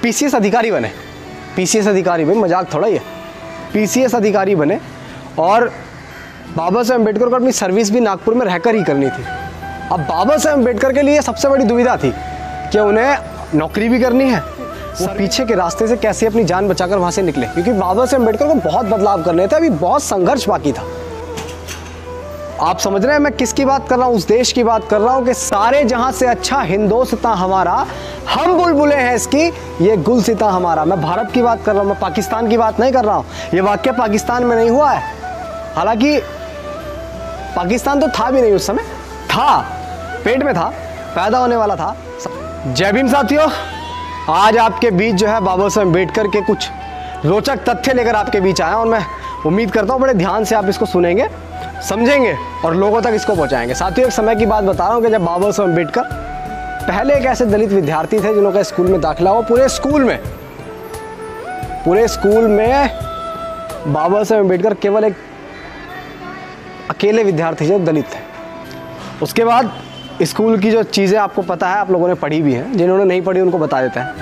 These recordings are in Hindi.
पीसीएस अधिकारी बने। पीसीएस अधिकारी भाई, मजाक थोड़ा ही है। पीसीएस अधिकारी बने और बाबा साहब अम्बेडकर को अपनी सर्विस भी नागपुर में रहकर ही करनी थी। अब बाबा साहब अम्बेडकर के लिए सबसे बड़ी दुविधा थी कि उन्हें नौकरी भी करनी है, वो पीछे के रास्ते से कैसे अपनी जान बचाकर वहाँ से निकले, क्योंकि बाबा साहब अम्बेडकर को बहुत बदलाव करने थे, अभी बहुत संघर्ष बाकी था। आप समझ रहे हैं मैं किसकी बात कर रहा हूँ? उस देश की बात कर रहा हूँ कि सारे जहां से अच्छा हिंदुस्तान हमारा, हम बुलबुलें हैं इसकी, ये गुलसिता हमारा। मैं भारत की बात कर रहा हूँ, मैं पाकिस्तान की बात नहीं कर रहा हूँ। ये वाक्य पाकिस्तान में नहीं हुआ है, हालांकि पाकिस्तान तो था भी नहीं उस समय, था पेट में था, पैदा होने वाला था। जय भीम साथियों, आज आपके बीच जो है बाबा साहब अम्बेडकर के कुछ रोचक तथ्य लेकर आपके बीच आया और मैं उम्मीद करता हूँ बड़े ध्यान से आप इसको सुनेंगे, समझेंगे और लोगों तक इसको पहुंचाएंगे। साथियों, एक समय की बात बता रहा हूँ कि जब बाबा साहब अम्बेडकर पहले एक ऐसे दलित विद्यार्थी थे जिन्होंने स्कूल में दाखिला हुआ, पूरे स्कूल में बाबा साहब अम्बेडकर केवल एक अकेले विद्यार्थी थे, दलित थे। उसके बाद स्कूल की जो चीज़ें आपको पता है, आप लोगों ने पढ़ी भी हैं, जिन्होंने नहीं पढ़ी उनको बता देते हैं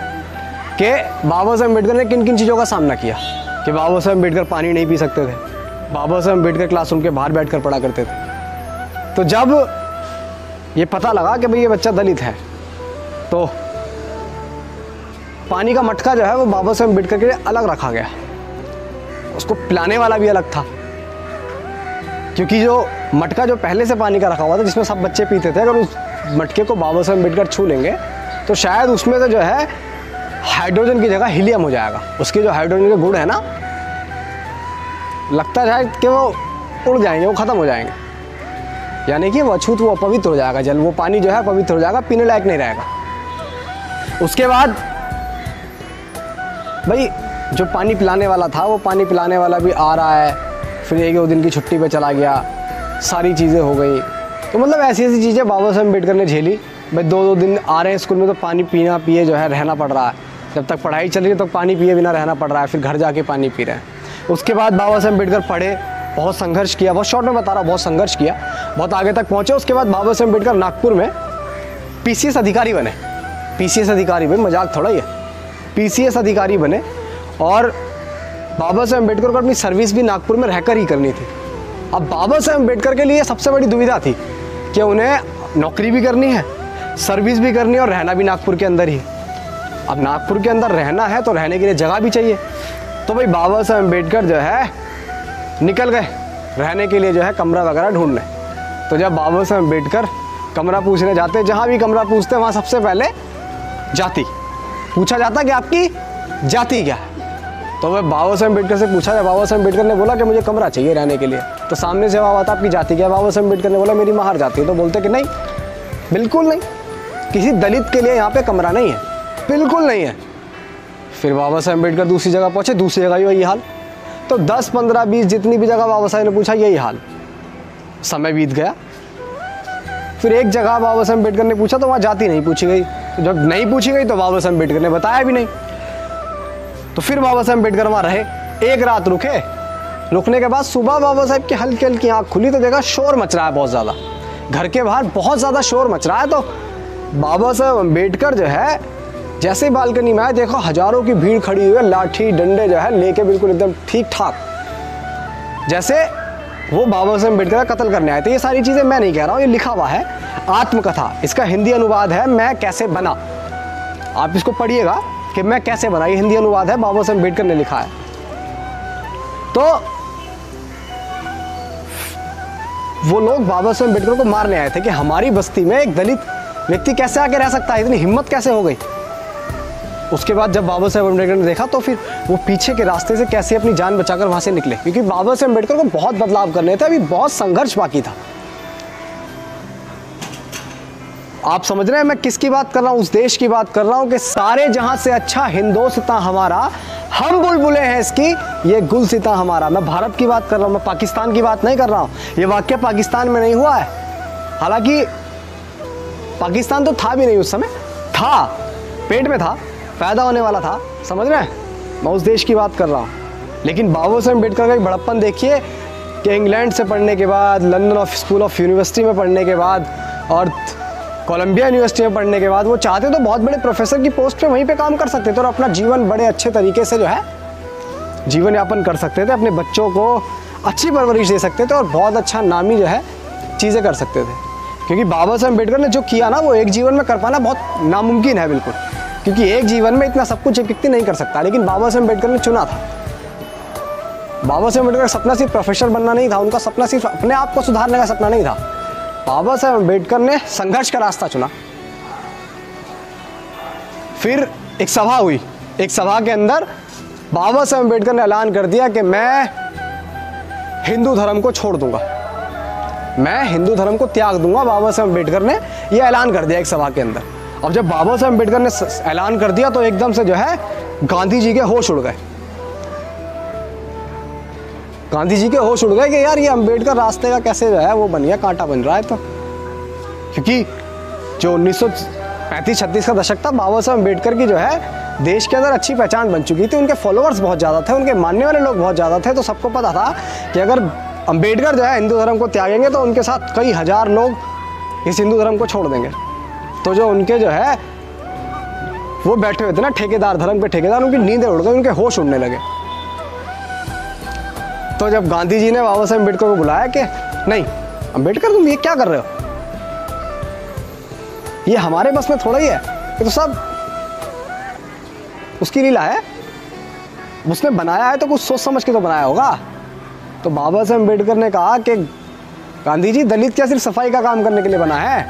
कि बाबा साहब अम्बेडकर ने किन किन चीज़ों का सामना किया। कि बाबा साहब अम्बेडकर पानी नहीं पी सकते थे, बाबा साहब अम्बेडकर क्लासरूम के बाहर बैठकर पढ़ा करते थे। तो जब ये पता लगा कि भाई ये बच्चा दलित है, तो पानी का मटका जो है वो बाबा साहब अम्बेडकर के लिए अलग रखा गया। उसको पिलाने वाला भी अलग था, क्योंकि जो मटका जो पहले से पानी का रखा हुआ था जिसमें सब बच्चे पीते थे, अगर उस मटके को बाबा साहब अम्बेडकर छू लेंगे तो शायद उसमें से जो है हाइड्रोजन की जगह हीलियम हो जाएगा। उसके जो हाइड्रोजन के गुण है ना, लगता है कि वो उड़ जाएंगे, वो ख़त्म हो जाएंगे, यानी कि वो अछूत, वो अपवित्र हो जाएगा जल, वो पानी जो है पवित्र हो जाएगा, पीने लायक नहीं रहेगा। उसके बाद भाई जो पानी पिलाने वाला था, वो पानी पिलाने वाला भी आ रहा है, फिर 1-2 दिन की छुट्टी पे चला गया, सारी चीज़ें हो गई। तो मतलब ऐसी ऐसी चीज़ें बाबा साहब अम्बेडकर ने झेली। भाई 2-2 दिन आ रहे हैं स्कूल में तो पानी पीना पिए जो है रहना पड़ रहा है, जब तक पढ़ाई चल रही है तो पानी पिए बिना रहना पड़ रहा है, फिर घर जाके पानी पी रहे हैं। उसके बाद बाबा साहब अम्बेडकर पढ़े, बहुत संघर्ष किया, बहुत शॉर्ट में बता रहा हूँ, बहुत संघर्ष किया, बहुत आगे तक पहुँचे। उसके बाद बाबा साहब अम्बेडकर नागपुर में पीसीएस अधिकारी बने। पीसीएस अधिकारी भाई, मजाक थोड़ा ही है। पीसीएस अधिकारी बने और बाबा साहब अम्बेडकर को अपनी सर्विस भी नागपुर में रहकर ही करनी थी। अब बाबा साहब अम्बेडकर के लिए सबसे बड़ी दुविधा थी कि उन्हें नौकरी भी करनी है, सर्विस भी करनी है और रहना भी नागपुर के अंदर ही। अब नागपुर के अंदर रहना है तो रहने के लिए जगह भी चाहिए। तो भाई बाबा साहब अम्बेडकर जो है निकल गए रहने के लिए जो है कमरा वगैरह ढूंढने। तो जब बाबा साहब अम्बेडकर कमरा पूछने जाते, जहाँ भी कमरा पूछते वहाँ सबसे पहले जाति पूछा जाता कि आपकी जाति क्या है। तो वह बाबा साहब अम्बेडकर से पूछा जाए, बाबा साहब अम्बेडकर ने बोला कि मुझे कमरा चाहिए रहने के लिए। तो सामने से जवाब आता आपकी जाति क्या है। बाबा साहब अम्बेडकर ने बोला मेरी महार जाति है। तो बोलते कि नहीं, बिल्कुल नहीं, किसी दलित के लिए यहाँ पे कमरा नहीं है, बिल्कुल नहीं है। फिर बाबा साहब अम्बेडकर दूसरी जगह पहुँचे, दूसरी जगह यही हाल। तो 10, 15, 20 जितनी भी जगह बाबा साहब ने पूछा यही हाल। समय बीत गया, फिर एक जगह बाबा साहब अम्बेडकर ने पूछा तो वहाँ जाति नहीं पूछी गई। तो जब नहीं पूछी गई तो बाबा साहब अम्बेडकर ने बताया भी नहीं। तो फिर बाबा साहब अम्बेडकर वहाँ रहे, एक रात रुके। रुकने के बाद सुबह बाबा साहब की हल्की हल्की आँख खुली तो देखा शोर मच रहा है बहुत ज़्यादा, घर के बाहर बहुत ज़्यादा शोर मच रहा है। तो बाबा साहब अम्बेडकर जो है जैसे ही बालकनी में आए, देखो हजारों की भीड़ खड़ी हुई है, लाठी डंडे जो है लेके बिल्कुल एकदम ठीक ठाक, जैसे वो बाबा साहब अम्बेडकर का कत्ल करने आए थे। ये सारी चीज़ें मैं नहीं कह रहा हूँ, ये लिखा हुआ है, आत्मकथा। इसका हिंदी अनुवाद है मैं कैसे बना, आप इसको पढ़िएगा कि मैं कैसे बना, ये हिंदी अनुवाद है, बाबा साहब अम्बेडकर ने लिखा है। तो वो लोग बाबा साहब अम्बेडकर को मारने आए थे कि हमारी बस्ती में एक दलित व्यक्ति कैसे आके रह सकता है, इतनी हिम्मत कैसे हो गई। उसके बाद जब बाबा साहब अम्बेडकर ने देखा तो फिर वो पीछे के रास्ते से कैसे अपनी जान बचाकर वहाँ से निकले, क्योंकि बाबा साहब अम्बेडकर को बहुत बदलाव करने थे, अभी बहुत संघर्ष बाकी था। आप समझ रहे हैं मैं किसकी बात कर रहा हूँ? उस देश की बात कर रहा हूँ कि सारे जहां से अच्छा हिंदुस्तान हमारा, हम बुलबुलें हैं इसकी, ये गुलसिता हमारा। मैं भारत की बात कर रहा हूँ, मैं पाकिस्तान की बात नहीं कर रहा हूँ। ये वाक्य पाकिस्तान में नहीं हुआ है, हालांकि पाकिस्तान तो था भी नहीं उस समय, था पेट में था, पैदा होने वाला था, समझ रहे हैं, मैं उस देश की बात कर रहा हूँ। लेकिन बाबा साहब अम्बेडकर का एक बड़प्पन देखिए कि इंग्लैंड से पढ़ने के बाद, लंदन स्कूल ऑफ यूनिवर्सिटी में पढ़ने के बाद और कोलंबिया यूनिवर्सिटी में पढ़ने के बाद वो चाहते तो बहुत बड़े प्रोफेसर की पोस्ट पे वहीं पे काम कर सकते थे और अपना जीवन बड़े अच्छे तरीके से जो है जीवन यापन कर सकते थे, अपने बच्चों को अच्छी परवरिश दे सकते थे और बहुत अच्छा नामी जो है चीज़ें कर सकते थे। क्योंकि बाबा साहब अम्बेडकर ने जो किया ना वो एक जीवन में कर पाना बहुत नामुमकिन है बिल्कुल, क्योंकि एक जीवन में इतना सब कुछ एक व्यक्ति नहीं कर सकता। लेकिन बाबा साहब अम्बेडकर ने चुना था। बाबा साहब अम्बेडकर का सपना सिर्फ प्रोफेसर बनना नहीं था, उनका सपना सिर्फ अपने आप को सुधारने का सपना नहीं था। बाबा साहब अम्बेडकर ने संघर्ष का रास्ता चुना। फिर एक सभा हुई, एक सभा के अंदर बाबा साहब अम्बेडकर ने ऐलान कर दिया कि मैं हिंदू धर्म को छोड़ दूंगा, मैं हिंदू धर्म को त्याग दूंगा। बाबा साहब अम्बेडकर ने यह ऐलान कर दिया एक सभा के अंदर। अब जब बाबा साहब अम्बेडकर ने ऐलान कर दिया तो एकदम से जो है गांधी जी के होश उड़ गए। गांधी जी के होश उड़ गए कि यार ये अम्बेडकर रास्ते का कैसे जो है वो बन गया, कांटा बन रहा है। तो क्योंकि जो 1935-36 का दशक था, बाबा साहब अम्बेडकर की जो है देश के अंदर अच्छी पहचान बन चुकी थी, उनके फॉलोअर्स बहुत ज़्यादा थे, उनके मानने वाले लोग बहुत ज़्यादा थे। तो सबको पता था कि अगर अम्बेडकर जो है हिंदू धर्म को त्यागेंगे तो उनके साथ कई हजार लोग इस हिंदू धर्म को छोड़ देंगे। तो जो उनके जो है वो बैठे हुए थे ना ठेकेदार, धर्म पे ठेकेदार, उनकी नींदें उड़ गई, उनके होश उड़ने लगे। तो जब गांधी जी ने बाबा साहब अम्बेडकर को बुलाया कि नहीं अम्बेडकर तुम ये क्या कर रहे हो, ये हमारे बस में थोड़ा ही है, ये तो सब उसकी लीला है, उसने बनाया है तो कुछ सोच समझ के तो बनाया होगा। तो बाबा साहब अम्बेडकर ने कहा कि गांधी जी दलित क्या सिर्फ सफाई का काम करने के लिए बना है,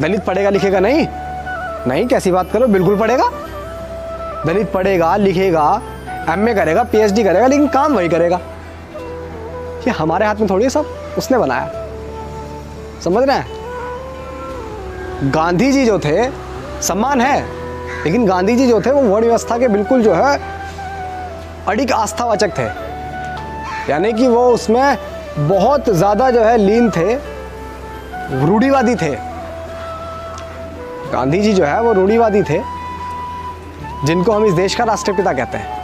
दलित पढ़ेगा लिखेगा नहीं? नहीं, कैसी बात करो, बिल्कुल पढ़ेगा। दलित पढ़ेगा लिखेगा, एमए करेगा, पीएचडी करेगा, लेकिन काम वही करेगा। ये हमारे हाथ में थोड़ी है, सब उसने बनाया। समझ रहे हैं? गांधी जी जो थे, सम्मान है, लेकिन गांधी जी जो थे वो वर्ण व्यवस्था के बिल्कुल जो है अडिग आस्थावाचक थे, यानी कि वो उसमें बहुत ज़्यादा जो है लीन थे, रूढ़िवादी थे। गांधी जी जो है वो रूढ़िवादी थे, जिनको हम इस देश का राष्ट्रपिता कहते हैं।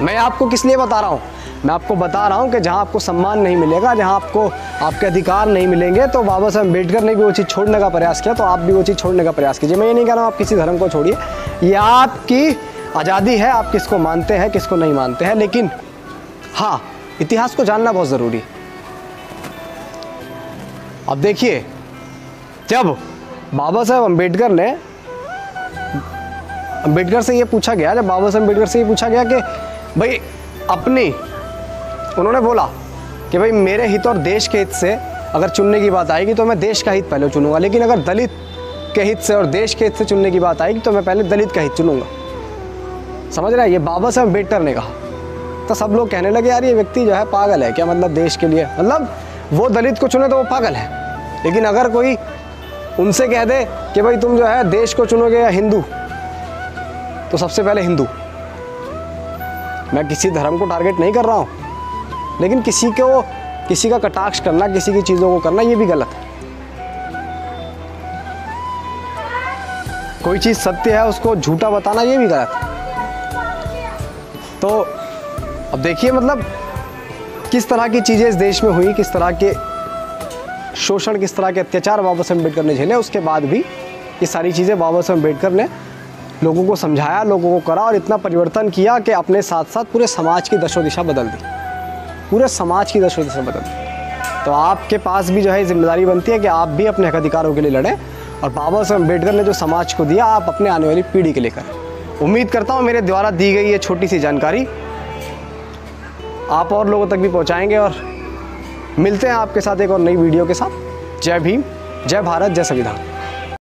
मैं आपको किस लिए बता रहा हूँ? मैं आपको बता रहा हूँ कि जहाँ आपको सम्मान नहीं मिलेगा, जहाँ आपको आपके अधिकार नहीं मिलेंगे, तो बाबा साहब अम्बेडकर ने भी वो चीज़ छोड़ने का प्रयास किया, तो आप भी वो चीज़ छोड़ने का प्रयास कीजिए। मैं ये नहीं कह रहा हूँ आप किसी धर्म को छोड़िए, ये आपकी आज़ादी है, आप किसको मानते हैं किसको नहीं मानते हैं, लेकिन हाँ इतिहास को जानना बहुत ज़रूरी है। अब देखिए, जब बाबा साहब अम्बेडकर से ये पूछा गया, जब बाबा साहब अम्बेडकर से ये पूछा गया कि भाई अपनी, उन्होंने बोला कि भाई मेरे हित और देश के हित से अगर चुनने की बात आएगी तो मैं देश का हित पहले चुनूंगा, लेकिन अगर दलित के हित से और देश के हित से चुनने की बात आएगी तो मैं पहले दलित का हित चुनूंगा। समझ रहे हैं? ये बाबा साहब अम्बेडकर ने कहा। तो सब लोग कहने लगे यार ये व्यक्ति जो है पागल है क्या, मतलब देश के लिए, मतलब वो दलित को चुने तो वो पागल है। लेकिन अगर कोई उनसे कह दे कि भाई तुम जो है देश को चुनोगे या हिंदू, तो सबसे पहले हिंदू। मैं किसी धर्म को टारगेट नहीं कर रहा हूँ, लेकिन किसी का कटाक्ष करना, किसी की चीज़ों को करना, ये भी गलत है। कोई चीज़ सत्य है उसको झूठा बताना, ये भी गलत है। तो अब देखिए मतलब किस तरह की चीज़ें इस देश में हुई, किस तरह के शोषण, किस तरह के अत्याचार बाबा साहब अम्बेडकर ने झेले। उसके बाद भी ये सारी चीज़ें बाबा साहब अम्बेडकर ने लोगों को समझाया, लोगों को करा और इतना परिवर्तन किया कि अपने साथ साथ पूरे समाज की दशो दिशा बदल दी, पूरे समाज की दशो दिशा बदल दी। तो आपके पास भी जो है जिम्मेदारी बनती है कि आप भी अपने हक अधिकारों के लिए लड़ें, और बाबा साहब अम्बेडकर ने जो समाज को दिया आप अपने आने वाली पीढ़ी के लिए करें। उम्मीद करता हूँ मेरे द्वारा दी गई ये छोटी सी जानकारी आप और लोगों तक भी पहुँचाएँगे, और मिलते हैं आपके साथ एक और नई वीडियो के साथ। जय भीम, जय भारत, जय संविधान।